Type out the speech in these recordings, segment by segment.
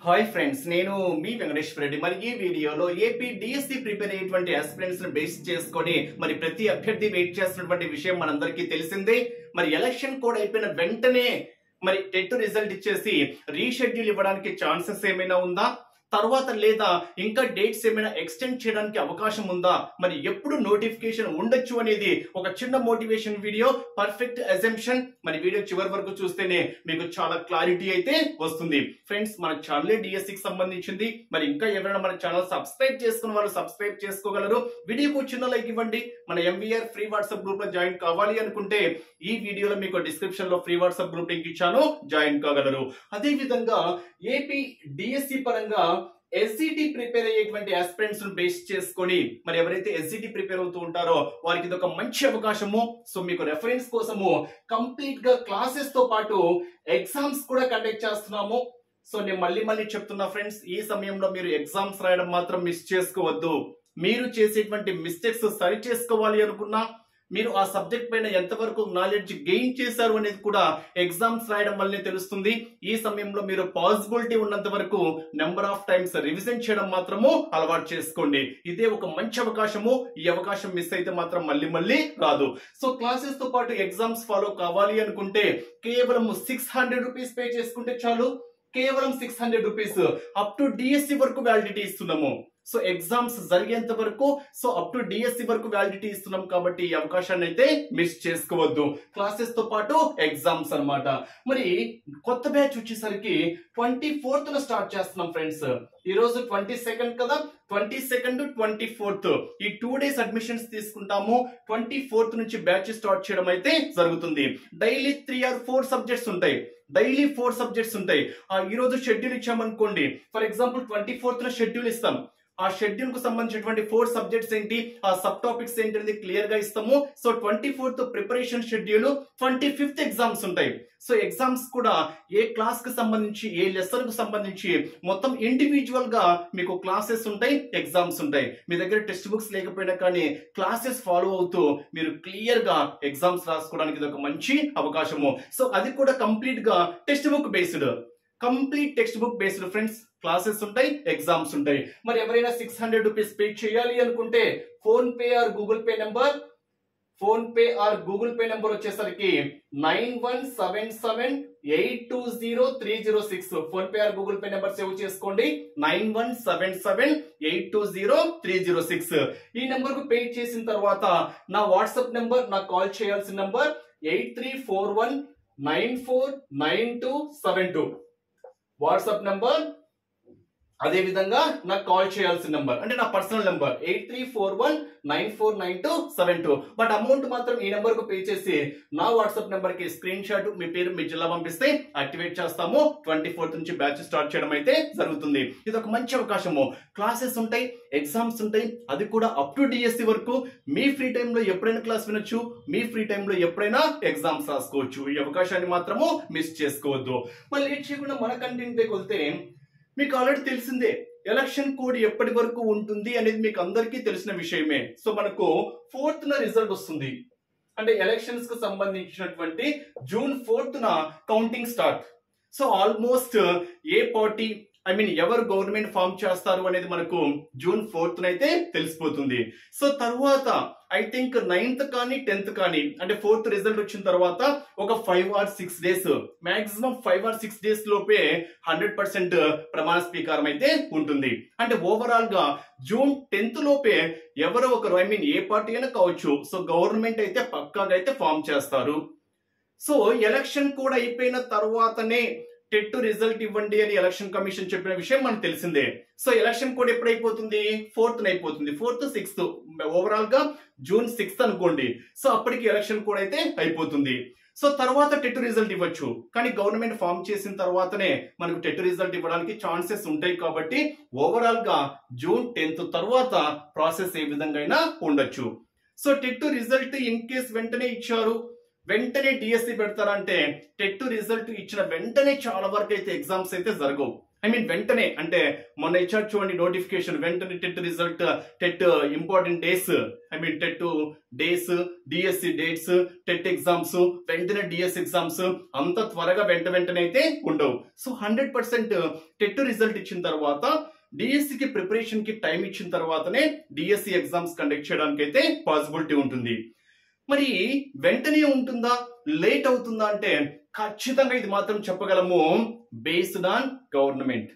Hi friends, నేను మీ వెంకటేశ్వర రెడ్డి. మరి ఈ వీడియోలో ఏపీ డిఎస్సి ప్రిపేర్ అయ్యేటువంటి ఆస్పిరెంట్స్ ని బేస్ చేసుకొని మరి ప్రతి అభ్యర్థి వెయిట్ చేస్తున్నటువంటి విషయం మనందరికీ తెలిసిందే. మరి ఎలక్షన్ కోడ్ అయిపోయిన వెంటనే మరి టెట్ రిజల్ట్ ఇచ్చేసి రీషెడ్యూల్ ఇవ్వడానికి ఛాన్సెస్ ఏమైనా ఉందా, తర్వాత లేదా ఇంకా డేట్స్ ఏమైనా ఎక్స్టెండ్ చేయడానికి అవకాశం ఉందా, మరి ఎప్పుడు నోటిఫికేషన్ ఉండొచ్చు అనేది ఒక చిన్న మోటివేషన్ వీడియో, పర్ఫెక్ట్ అజంప్షన్. మరి వీడియో చివరి వరకు చూస్తేనే మీకు చాలా క్లారిటీ అయితే వస్తుంది. ఫ్రెండ్స్, మన ఛానల్ డిఎస్సికి సంబంధించింది. మరి ఇంకా ఎవరైనా మన ఛానల్ సబ్స్క్రైబ్ చేసుకున్న వాళ్ళు సబ్స్క్రైబ్ చేసుకోగలరు. వీడియోకు చిన్న లైక్ ఇవ్వండి. మన ఎంవీఆర్ ఫ్రీ వాట్సాప్ గ్రూప్ లో జాయిన్ కావాలి అనుకుంటే ఈ వీడియోలో మీకు డిస్క్రిప్షన్ లో ఫ్రీ వాట్సాప్ గ్రూప్ లింక్ ఇచ్చాను, జాయిన్ కాగలరు. అదే విధంగా ఏపీ డిఎస్సి పరంగా ఎస్సిటి ప్రిపేర్ అయ్యేటువంటి ఆస్పిరెంట్స్ ను బేస్ చేసుకొని మరి ఎవరైతే ఎస్సిటి ప్రిపేర్ అవుతూ ఉంటారో వారికి ఇది ఒక మంచి అవకాశము. సో మీకు రెఫరెన్స్ కోసము కంప్లీట్ గా క్లాసెస్ తో పాటు ఎగ్జామ్స్ కూడా కండక్ట్ చేస్తున్నాము. సో నేను మళ్ళీ చెప్తున్నా ఫ్రెండ్స్, ఈ సమయంలో మీరు ఎగ్జామ్స్ రాయడం మాత్రం మిస్ చేసుకోవద్దు. మీరు చేసేటువంటి మిస్టేక్స్ సరి చేసుకోవాలి అనుకున్నా, మీరు ఆ సబ్జెక్ట్ పైన ఎంతవరకు నాలెడ్జ్ గెయిన్ చేశారు అనేది కూడా ఎగ్జామ్స్ రాయడం వల్లనే తెలుస్తుంది. ఈ సమయంలో మీరు పాసిబిలిటీ ఉన్నంత వరకు నెంబర్ ఆఫ్ టైమ్స్ రివిజన్ చేయడం మాత్రము అలవాటు చేసుకోండి. ఇదే ఒక మంచి అవకాశము. ఈ అవకాశం మిస్ అయితే మాత్రం మళ్ళీ రాదు. సో క్లాసెస్ తో పాటు ఎగ్జామ్స్ ఫాలో కావాలి అనుకుంటే కేవలం 600 రూపీస్ పే చేసుకుంటే చాలు. కేవలం 600 రూపీస్ అప్ టు డిఎస్సి వరకు వ్యాలిడిటీ ఇస్తున్నాము. సో ఎగ్జామ్స్ జరిగేంత వరకు, సో అప్ టు డిఎస్సి వరకు వ్యాలిడిటీ ఇస్తున్నాం కాబట్టి ఈ అవకాశాన్ని అయితే మిస్ చేసుకోవద్దు. క్లాసెస్ తో పాటు ఎగ్జామ్స్ అన్నమాట. మరి కొత్త బ్యాచ్ వచ్చేసరికి 24th స్టార్ట్ చేస్తున్నాం ఫ్రెండ్స్. ఈ రోజు 22nd కదా, 22nd 24th ఈ 2 days అడ్మిషన్స్ తీసుకుంటాము. 24th నుంచి బ్యాచ్ స్టార్ట్ చేయడం అయితే జరుగుతుంది. డైలీ 3 or 4 సబ్జెక్ట్స్ ఉంటాయి. డైలీ 4 సబ్జెక్ట్స్ ఉంటాయి. ఈ రోజు షెడ్యూల్ ఇచ్చామనుకోండి, ఫర్ ఎగ్జాంపుల్ 24th షెడ్యూల్ ఇస్తాం. ఆ షెడ్యూల్ కు సంబంధించినటువంటి 4 సబ్జెక్ట్స్ ఏంటి, ఆ సబ్ టాపిక్స్ ఏంటి అనేది క్లియర్ గా ఇస్తాము. So 24th preparation schedule, 25th exams ఉంటాయి. సో ఎగ్జామ్స్ కూడా ఏ క్లాస్ కి సంబంధించి, ఏ లెసన్ కు సంబంధించి మొత్తం ఇండివిజువల్ గా మీకు క్లాసెస్ ఉంటాయి, ఎగ్జామ్స్ ఉంటాయి. మీ దగ్గర టెక్స్ట్ బుక్స్ లేకపోయినా కానీ క్లాసెస్ ఫాలో అవుతూ మీరు క్లియర్ గా ఎగ్జామ్స్ రాసుకోవడానికి ఇది ఒక మంచి అవకాశము. సో అది కూడా కంప్లీట్ గా text book based, complete text book based friends. Classes ఉంటాయి, ఎగ్జామ్స్ ఉంటాయి. మరి ఎవరైనా 600 రూపీస్ పే చేయాలి అనుకుంటే phone pay are Google pay number వచ్చేసరికి 9177820306. Phone pay are Google pay number save చేసుకోండి. 9177820306. ఈ నెంబర్ కు పే చేసిన తర్వాత నా వాట్సాప్ నెంబర్, నాకు కాల్ చేయాల్సిన నెంబర్ 8341949272 వాట్సాప్ నెంబర్. అదే విధంగా నాకు కాల్ చేయాల్సిన నెంబర్ అంటే నా పర్సనల్ నెంబర్ 8341949272. బట్ అమౌంట్ మాత్రం ఈ నెంబర్ కు పే చేసి నా వాట్సాప్ నెంబర్ కి స్క్రీన్ షాట్, మీ పేరు, మీ జిల్లా పంపిస్తే యాక్టివేట్ చేస్తాము. 24th నుంచి బ్యాచ్ స్టార్ట్ చేయడం అయితే జరుగుతుంది. ఇది ఒక మంచి అవకాశము. క్లాసెస్ ఉంటాయి, ఎగ్జామ్స్ ఉంటాయి, అది కూడా అప్ టు డిఎస్సి వరకు. మీ ఫ్రీ టైంలో ఎప్పుడైనా క్లాస్ వినొచ్చు, మీ ఫ్రీ టైంలో ఎప్పుడైనా ఎగ్జామ్స్ రాసుకోవచ్చు. ఈ అవకాశాన్ని మాత్రము మిస్ చేసుకోవద్దు. మళ్ళీ లేట్ చేయకుండా మన కంటెంట్ దగ్గరికి వెళ్తే, మీకు ఆల్రెడీ తెలిసిందే ఎలక్షన్ కోడ్ ఎప్పటి వరకు ఉంటుంది అనేది మీకు అందరికీ తెలిసిన విషయమే. సో మనకు 4th రిజల్ట్ వస్తుంది. అంటే ఎలక్షన్స్ కు సంబంధించినటువంటి June 4th counting start. So almost ఏ పార్టీ, ఎవరు గవర్నమెంట్ ఫామ్ చేస్తారు అనేది మనకు June 4th అయితే తెలిసిపోతుంది. సో తర్వాత ఐ థింక్ 9th కానీ 10th కానీ, అంటే 4th రిజల్ట్ వచ్చిన తర్వాత ఒక 5 or 6 days, maximum 5 or 6 days లోపే 100% ప్రమాణ స్వీకారం అయితే ఉంటుంది. అంటే ఓవరాల్ గా June 10th లోపే ఎవరో ఒకరు, ఏ పార్టీ అయినా కావచ్చు, సో గవర్నమెంట్ అయితే పక్కాగా అయితే ఫామ్ చేస్తారు. సో ఎలక్షన్ కూడా అయిపోయిన తర్వాతనే టెట్ రిజల్ట్ ఇవ్వండి అని ఎలక్షన్ కమిషన్ చెప్పిన విషయం మనకు తెలిసిందే. సో ఎలక్షన్ కోడ్ ఎప్పుడు అయిపోతుంది, 4th అయిపోతుంది. 4th 6th ఓవరాల్ గా June 6th అనుకోండి. సో అప్పటికి ఎలక్షన్ కోడ్ అయితే అయిపోతుంది. సో తర్వాత టెట్ రిజల్ట్ ఇవ్వచ్చు. కానీ గవర్నమెంట్ ఫామ్ చేసిన తర్వాతనే మనకు టెట్ రిజల్ట్ ఇవ్వడానికి ఛాన్సెస్ ఉంటాయి. కాబట్టి ఓవరాల్ గా June 10th తర్వాత ప్రాసెస్ ఏ విధంగా అయినా ఉండొచ్చు. So TET result in case వెంటనే ఇచ్చారు, వెంటనే డిఎస్సి పెడతారంటే టెట్ రిజల్ట్ ఇచ్చిన వెంటనే చాలా వరకు అయితే ఎగ్జామ్స్ అయితే జరగవు. వెంటనే అంటే మొన్న ఇచ్చారు చూడండి నోటిఫికేషన్, వెంటనే TET result, TET important days, TET days, DSC dates, TET exams, వెంటనే డిఎస్ ఎగ్జామ్స్ అంత త్వరగా వెంటనే అయితే ఉండవు. సో 100% టెట్ రిజల్ట్ ఇచ్చిన తర్వాత డిఎస్సికి ప్రిపరేషన్ కి టైం ఇచ్చిన తర్వాతనే డిఎస్సి ఎగ్జామ్స్ కండక్ట్ చేయడానికి అయితే పాసిబిలిటీ ఉంటుంది. మరి వెంటనే ఉంటుందా, లేట్ అవుతుందా అంటే ఖచ్చితంగా ఇది మాత్రం చెప్పగలము, బేస్డ్ ఆన్ గవర్నమెంట్.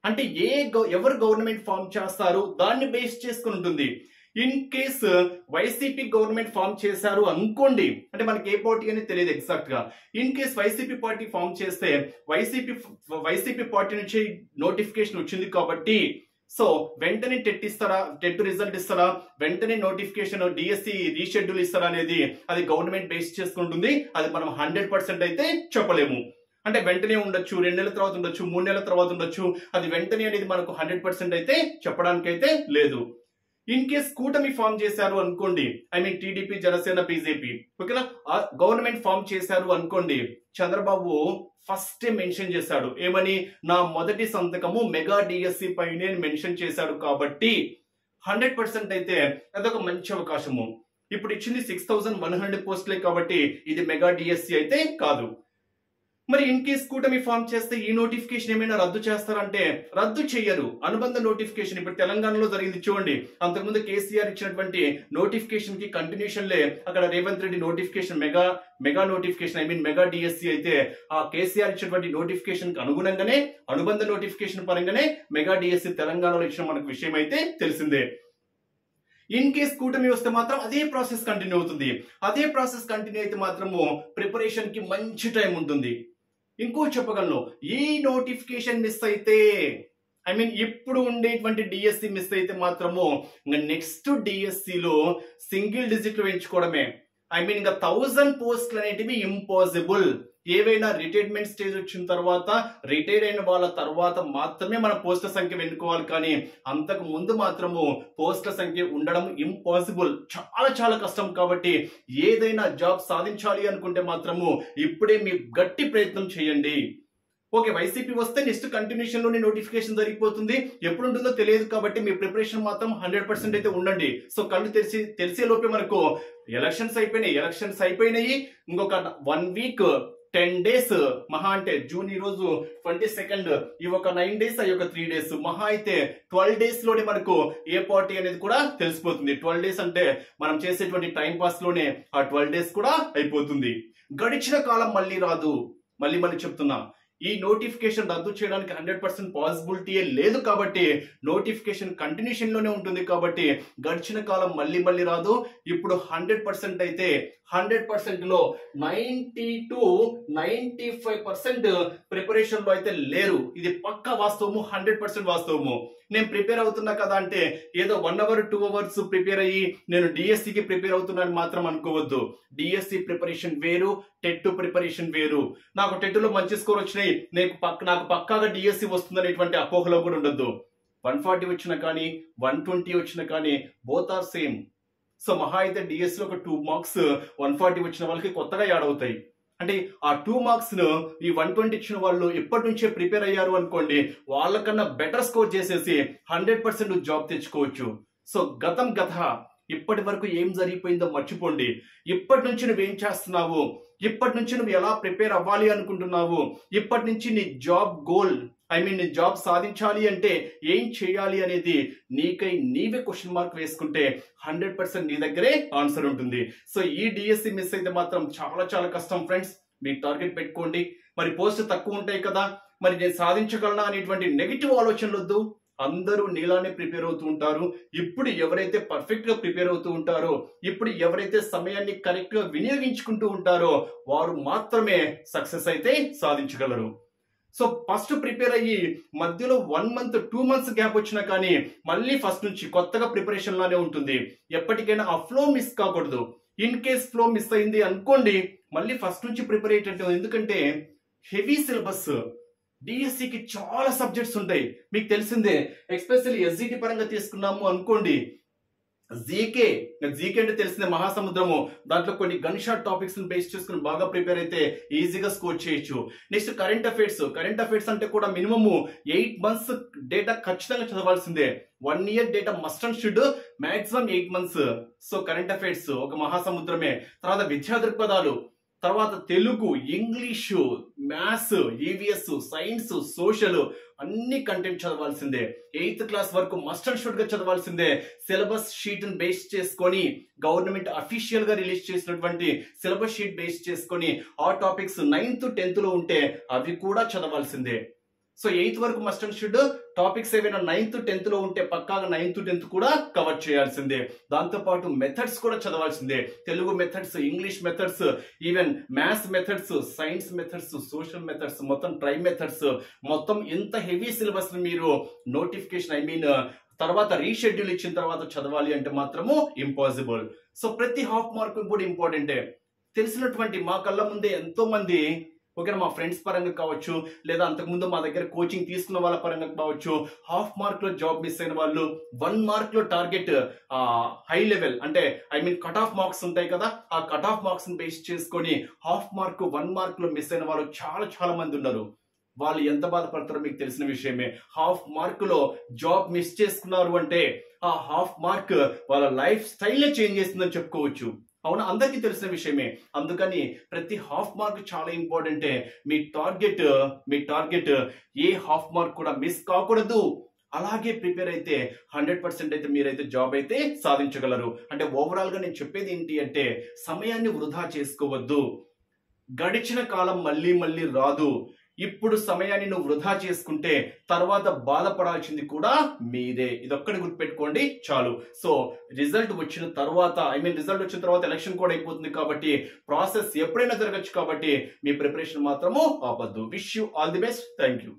అంటే ఎవరు గవర్నమెంట్ ఫామ్ చేస్తారు దాన్ని బేస్ చేసుకుని ఉంటుంది. In case YCP government form చేశారు అనుకోండి, అంటే మనకి ఏ పార్టీ అని తెలియదు ఎగ్జాక్ట్ గా. In case YCP party form చేస్తే వైసీపీ పార్టీ నుంచి నోటిఫికేషన్ వచ్చింది కాబట్టి సో వెంటనే టెట్ ఇస్తారా, టెట్ రిజల్ట్ ఇస్తారా, వెంటనే నోటిఫికేషన్ డిఎస్సి రీషెడ్యూల్ ఇస్తారా అనేది అది గవర్నమెంట్ బేస్ చేసుకుంటుంది. అది మనం 100% అయితే చెప్పలేము. అంటే వెంటనే ఉండొచ్చు, 2 నెలల తర్వాత ఉండొచ్చు, 3 నెలల తర్వాత ఉండొచ్చు. అది వెంటనే అనేది మనకు 100% అయితే చెప్పడానికి అయితే లేదు. ఇన్ కేస్ కూటమి ఫామ్ చేశారు అనుకోండి, టీడీపీ, జనసేన, బీజేపీ, ఓకేనా, గవర్నమెంట్ ఫామ్ చేశారు అనుకోండి, చంద్రబాబు ఫస్ట్ మెన్షన్ చేశాడు ఏమని, నా మొదటి సంతకము మెగా డిఎస్సి పైనే మెన్షన్ చేశాడు కాబట్టి 100% అయితే అదొక మంచి అవకాశము. ఇప్పుడు ఇచ్చింది 6100 పోస్టులే కాబట్టి ఇది మెగా డిఎస్సి అయితే కాదు. మరి ఇన్ కేస్ కూటమి ఫామ్ చేస్తే ఈ నోటిఫికేషన్ ఏమైనా రద్దు చేస్తారంటే రద్దు చేయరు. అనుబంధ నోటిఫికేషన్ ఇప్పుడు తెలంగాణలో జరిగింది చూడండి. అంతకుముందు కేసీఆర్ ఇచ్చినటువంటి నోటిఫికేషన్ కి కంటిన్యూషన్ లే అక్కడ Revanth Reddy notification mega notification mega DSC అయితే ఆ కేసీఆర్ ఇచ్చినటువంటి నోటిఫికేషన్ కి అనుగుణంగానే అనుబంధ నోటిఫికేషన్ పరంగానే మెగా డిఎస్సి తెలంగాణలో ఇచ్చిన మనకు విషయం అయితే తెలిసిందే. ఇన్ కేస్ కూటమి వస్తే మాత్రం అదే ప్రాసెస్ కంటిన్యూ అవుతుంది. అదే ప్రాసెస్ కంటిన్యూ అయితే మాత్రము ప్రిపరేషన్ కి మంచి టైం ఉంటుంది. ఇంకో చెప్పగలను, ఈ నోటిఫికేషన్ మిస్ అయితే ఇప్పుడు ఉండేటువంటి డిఎస్సి మిస్ అయితే మాత్రము నెక్స్ట్ డిఎస్సిలో సింగిల్ డిజిట్ పెంచుకోవడమే. ఇంకా 1000 పోస్టులు అనేటివి ఇంపాసిబుల్. ఏవైనా రిటైర్మెంట్ స్టేజ్ వచ్చిన తర్వాత, రిటైర్ అయిన వాళ్ళ తర్వాత మాత్రమే మన పోస్టుల సంఖ్య వెనుకోవాలి, కానీ అంతకు ముందు మాత్రము పోస్టుల సంఖ్య ఉండడం ఇంపాసిబుల్. చాలా చాలా కష్టం. కాబట్టి ఏదైనా జాబ్ సాధించాలి అనుకుంటే మాత్రము ఇప్పుడే మీ గట్టి ప్రయత్నం చేయండి. ఓకే, వైసీపీ వస్తే నెక్స్ట్ కంటిన్యూషన్ లోనే నోటిఫికేషన్ జరిగిపోతుంది. ఎప్పుడు ఉంటుందో తెలియదు కాబట్టి మీ ప్రిపరేషన్ మాత్రం 100% అయితే ఉండండి. సో కళ్ళు తెలిసే లోపే మనకు ఎలక్షన్స్ అయిపోయినాయి. ఇంకొక 1 వీక్ 10 డేస్ మహా అంటే జూన్ ఈ రోజు 22, ఈ ఒక 9 డేస్, అవి ఒక 3 డేస్, మహా అయితే 12 డేస్ లోనే మనకు ఏ పార్టీ అనేది కూడా తెలిసిపోతుంది. 12 డేస్ అంటే మనం చేసేటువంటి టైం పాస్ లోనే ఆ 12 డేస్ కూడా అయిపోతుంది. గడిచిన కాలం మళ్ళీ రాదు. మళ్ళీ చెప్తున్నా, ఈ నోటిఫికేషన్ రద్దు చేయడానికి 100% పాసిబిలిటీ లేదు. కాబట్టి నోటిఫికేషన్ కంటిన్యూషన్ లోనే ఉంటుంది. కాబట్టి గడిచిన కాలం మళ్ళీ రాదు. ఇప్పుడు 100% అయితే 100% లో 90 to 95% ప్రిపరేషన్ లో అయితే లేరు. ఇది పక్కా వాస్తవము, 100% వాస్తవము. నేను ప్రిపేర్ అవుతున్నా కదా అంటే ఏదో 1 hour 2 hours ప్రిపేర్ అయ్యి నేను డిఎస్సికి ప్రిపేర్ అవుతున్నాను మాత్రం అనుకోవద్దు. డిఎస్సి ప్రిపరేషన్ వేరు, టెట్ ప్రిపరేషన్ వేరు. నాకు టెట్ లో మంచి స్కోర్ వచ్చినాయి, నాకు పక్కాగా డిఎస్సి వస్తుందనేటువంటి అపోహలో కూడా ఉండొద్దు. 140 వచ్చినా కానీ 120 వచ్చినా కానీ బోత్ ఆర్ సేమ్. సో మహా అయితే డిఎస్సి లో ఒక 2 మార్క్స్ 140 వచ్చిన వాళ్ళకి కొత్తగా యాడ్ అవుతాయి. అంటే ఆ 2 మార్క్స్ ను ఈ 120 ఇచ్చిన వాళ్ళు ఎప్పటి నుంచే ప్రిపేర్ అయ్యారు అనుకోండి, వాళ్ళకన్నా బెటర్ స్కోర్ చేసేసి 100% జాబ్ తెచ్చుకోవచ్చు. సో గతం ఇప్పటి వరకు ఏం జరిగిపోయిందో మర్చిపోండి. ఇప్పటి నుంచి నువ్వేం చేస్తున్నావు, ఇప్పటి నుంచి నువ్వు ఎలా ప్రిపేర్ అవ్వాలి అనుకుంటున్నావు, ఇప్పటి నుంచి నీ జాబ్ గోల్ నీ జాబ్ సాధించాలి అంటే ఏం చేయాలి అనేది నీవే క్వశ్చన్ మార్క్ వేసుకుంటే 100% నీ దగ్గరే ఆన్సర్ ఉంటుంది. సో ఈ డిఎస్సి మిస్ అయితే మాత్రం చాలా చాలా కష్టం ఫ్రెండ్స్. మీ టార్గెట్ పెట్టుకోండి. మరి పోస్ట్ తక్కువ ఉంటాయి కదా, మరి నేను సాధించగలనా అనేటువంటి నెగిటివ్ ఆలోచనలు వద్దు. అందరూ నీలానే ప్రిపేర్ అవుతూ ఉంటారు. ఇప్పుడు ఎవరైతే పర్ఫెక్ట్ గా ప్రిపేర్ అవుతూ ఉంటారో, ఇప్పుడు ఎవరైతే సమయాన్ని కరెక్ట్ గా వినియోగించుకుంటూ ఉంటారో వారు మాత్రమే సక్సెస్ అయితే సాధించగలరు. సో ఫస్ట్ ప్రిపేర్ అయ్యి మధ్యలో 1 month 2 months గ్యాప్ వచ్చినా కానీ మళ్ళీ ఫస్ట్ నుంచి కొత్తగా ప్రిపరేషన్ లానే ఉంటుంది. ఎప్పటికైనా ఆ ఫ్లో మిస్ కాకూడదు. ఇన్ కేస్ ఫ్లో మిస్ అయింది అనుకోండి, మళ్ళీ ఫస్ట్ నుంచి ప్రిపేర్ అయ్యేటట్టు. ఎందుకంటే హెవీ సిలబస్, డిఎస్సికి చాలా సబ్జెక్ట్స్ ఉంటాయి. మీకు తెలిసిందే, ఎస్పెషల్లీ ఎస్జిటి పరంగా తీసుకున్నాము అనుకోండి, జీకే అంటే తెలిసిన మహాసముద్రము. దాంట్లో కొన్ని గన్ షాట్ టాపిక్స్ బేస్ చేసుకుని బాగా ప్రిపేర్ అయితే ఈజీగా స్కోర్ చేయొచ్చు. నెక్స్ట్ కరెంట్ అఫైర్స్ అంటే కూడా మినిమము 8 months డేటా ఖచ్చితంగా చదవాల్సిందే. 1 year data must and should, maximum 8 months. So current affairs ఒక మహాసముద్రమే. తర్వాత విద్యా దృక్పథాలు, తర్వాత Telugu, English, maths, EVS, science, social అన్ని కంటెంట్ చదవాల్సిందే. 8th class వరకు మస్ట్ అండ్ షుడ్ గా చదవాల్సిందే. సిలబస్ షీట్ ని బేస్ చేసుకొని గవర్నమెంట్ అఫీషియల్ గా రిలీజ్ చేసినటువంటి సిలబస్ షీట్ బేస్ చేసుకొని ఆ టాపిక్స్ 9th 10th లో ఉంటే అవి కూడా చదవాల్సిందే. సో 8th వరకు మస్ట్ అండ్ షుడ్, టాపిక్స్ ఏవైనా 9th 10th లో ఉంటే పక్కాగా 9th 10th కూడా కవర్ చేయాల్సిందే. దాంతో పాటు మెథడ్స్ కూడా చదవాల్సిందే. Telugu methods, English methods, even maths methods, science methods, social methods, మొత్తం ట్రై మెథడ్స్, మొత్తం ఇంత హెవీ సిలబస్ ని మీరు నోటిఫికేషన్ తర్వాత రీషెడ్యూల్ ఇచ్చిన తర్వాత చదవాలి అంటే మాత్రము ఇంపాసిబుల్. సో ప్రతి హాఫ్ మార్క్ కూడా ఇంపార్టెంటే. తెలిసినటువంటి మా కళ్ళ ముందే ఎంతో మంది, ఓకేనా, మా ఫ్రెండ్స్ పరంగా కావచ్చు, లేదా అంతకుముందు మా దగ్గర కోచింగ్ తీసుకున్న వాళ్ళ పరంగా కావచ్చు, హాఫ్ మార్క్ లో జాబ్ మిస్ అయిన వాళ్ళు, 1 mark లో టార్గెట్ హై లెవెల్ అంటే కట్ ఆఫ్ మార్క్స్ ఉంటాయి కదా, ఆ కట్ ఆఫ్ మార్క్స్ ని బేస్ చేసుకొని హాఫ్ మార్క్ 1 mark లో మిస్ అయిన వాళ్ళు చాలా మంది ఉన్నారు. వాళ్ళు ఎంత బాధపడతారో మీకు తెలిసిన విషయమే. హాఫ్ మార్క్ లో జాబ్ మిస్ చేసుకున్నారు అంటే ఆ హాఫ్ మార్క్ వాళ్ళ లైఫ్ స్టైల్ చేంజ్ చేస్తుందని చెప్పుకోవచ్చు. అవునా, అందరికీ తెలిసిన విషయమే. అందుకని ప్రతి హాఫ్ మార్క్ చాలా ఇంపార్టెంటే. మీ టార్గెట్ ఏ హాఫ్ మార్క్ కూడా మిస్ కాకూడదు. అలాగే ప్రిపేర్ అయితే 100% అయితే మీరైతే జాబ్ అయితే సాధించగలరు. అంటే ఓవరాల్ గా నేను చెప్పేది ఏంటి అంటే, సమయాన్ని వృధా చేసుకోవద్దు. గడిచిన కాలం మళ్ళీ రాదు. ఇప్పుడు సమయాన్ని నువ్వు వృధా చేసుకుంటే తర్వాత బాధపడాల్సింది కూడా మీరే. ఇదొక్కటి గుర్తుపెట్టుకోండి చాలు. సో రిజల్ట్ వచ్చిన తర్వాత ఎలక్షన్ కూడా అయిపోతుంది కాబట్టి ప్రాసెస్ ఎప్పుడైనా జరగచ్చు. కాబట్టి మీ ప్రిపరేషన్ మాత్రము ఆపద్దు. Wish you all the best. Thank you.